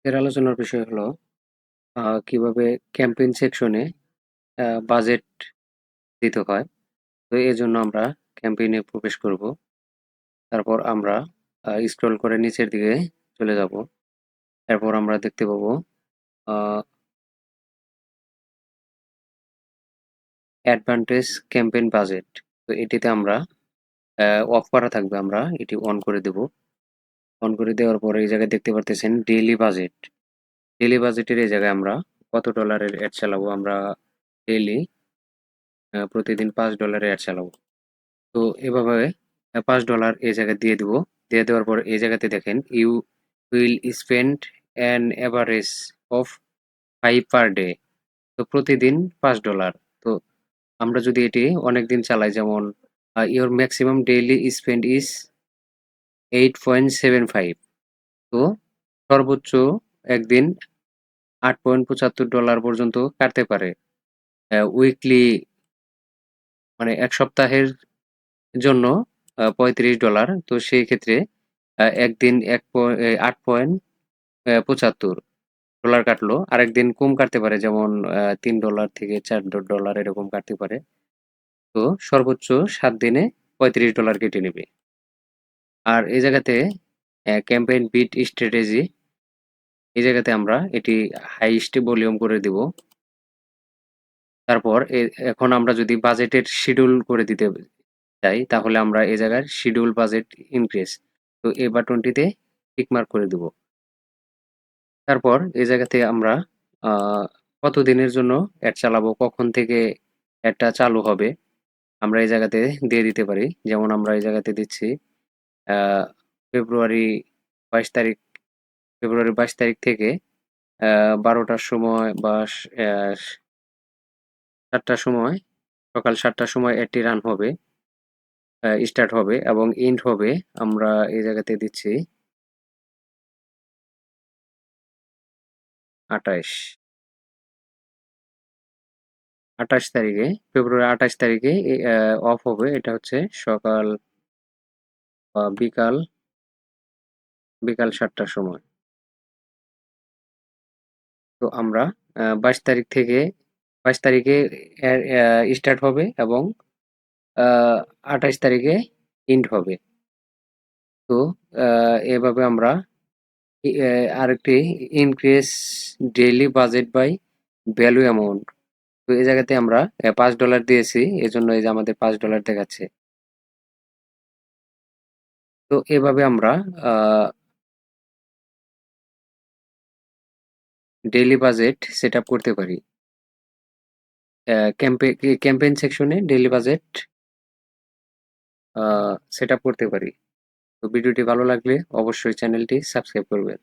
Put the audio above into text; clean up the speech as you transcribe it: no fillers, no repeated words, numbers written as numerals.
এর আলোচনার বিষয় হলো কিভাবে ক্যাম্পেইন সেকশনে বাজেট দিতে হয়। তো এজন্য আমরা ক্যাম্পেইনে প্রবেশ করব। তারপর আমরা স্ক্রল করে নিচের দিকে চলে যাব। এরপর আমরা দেখতে পাবো আ অ্যাডভান্টেজ ক্যাম্পেইন বাজেট। তো এটিতে আমরা অফ করা থাকবে, আমরা এটি অন করে দেব। অন করে দেওয়ার পরে এই জায়গায় দেখতে পারতেছেন ডেইলি বাজেট। ডেইলি বাজেটের এই জায়গায় আমরা কত ডলারের অ্যাড চালাবো, আমরা ডেইলি প্রতিদিন $5 অ্যাড চালাবো। তো এভাবে $5 এই জায়গায় দিয়ে দিব। দিয়ে দেওয়ার পর এই জায়গাতে দেখেন you will spend an average of 5 per day. তো প্রতিদিন $5। তো আমরা যদি এটি অনেকদিন চালাই, যেমন your maximum daily spend is 8.75। তো সর্বোচ্চ একদিন $8.75 পর্যন্ত কাটতে পারে। উইকলি মানে ১ সপ্তাহের জন্য $35। তো সেই ক্ষেত্রে একদিন 8.75 কাটলো। আরেকদিন কম কাটতে পারে, যেমন $3 থেকে $4 এরকম কাটতে পারে। তো সর্বোচ্চ ৭ দিনে $35 কেটে নেবে। আর এই জায়গাতে ক্যাম্পেইন বিট স্ট্র্যাটেজি, এই জায়গাতে আমরা এটি হাইয়েস্ট ভলিউম করে দিব। তারপর এখন আমরা যদি বাজেটের শিডিউল করে দিতে চাই, তাহলে আমরা এই জায়গায় শিডিউল বাজেট ইনক্রিজ, তো এই বাটনটিতে টিক মার্ক করে দিব। তারপর এই জায়গাতে আমরা কতদিনের জন্য অ্যাড চালাবো, কখন থেকে অ্যাডটা চালু হবে, আমরা এই জায়গাতে দিয়ে দিতে পারি। যেমন আমরা এই জায়গাতে দিচ্ছি আহ, ফেব্রুয়ারি 22 তারিখ, ফেব্রুয়ারি 22 তারিখ থেকে 12টার সময় বা 7টার সময়, সকাল 7টার সময় অ্যাডটি রান হবে, স্টার্ট হবে এবং এন্ড হবে। আমরা এই জায়গাতে দিচ্ছি 28 তারিখে, ফেব্রুয়ারি 28 তারিখে অফ হবে। এটা হচ্ছে সকাল বা বিকাল 7টার সময়। তো আমরা 22 তারিখে স্টার্ট হবে এবং 28 তারিখে এন্ড হবে। তো এভাবে আমরা আরেকটি increase daily budget by value amount. তো এই জায়গাতে আমরা $5 দিয়েছি, এজন্য এই যে আমাদের $5 দেখাচ্ছে। তো এভাবে আমরা ডেইলি বাজেট সেট আপ করতে পারি। ক্যাম্পেইন সেকশনে ডেইলি বাজেট সেট আপ করতে পারি। তো ভিডিওটি ভালো লাগলে অবশ্যই চ্যানেলটি সাবস্ক্রাইব করবেন।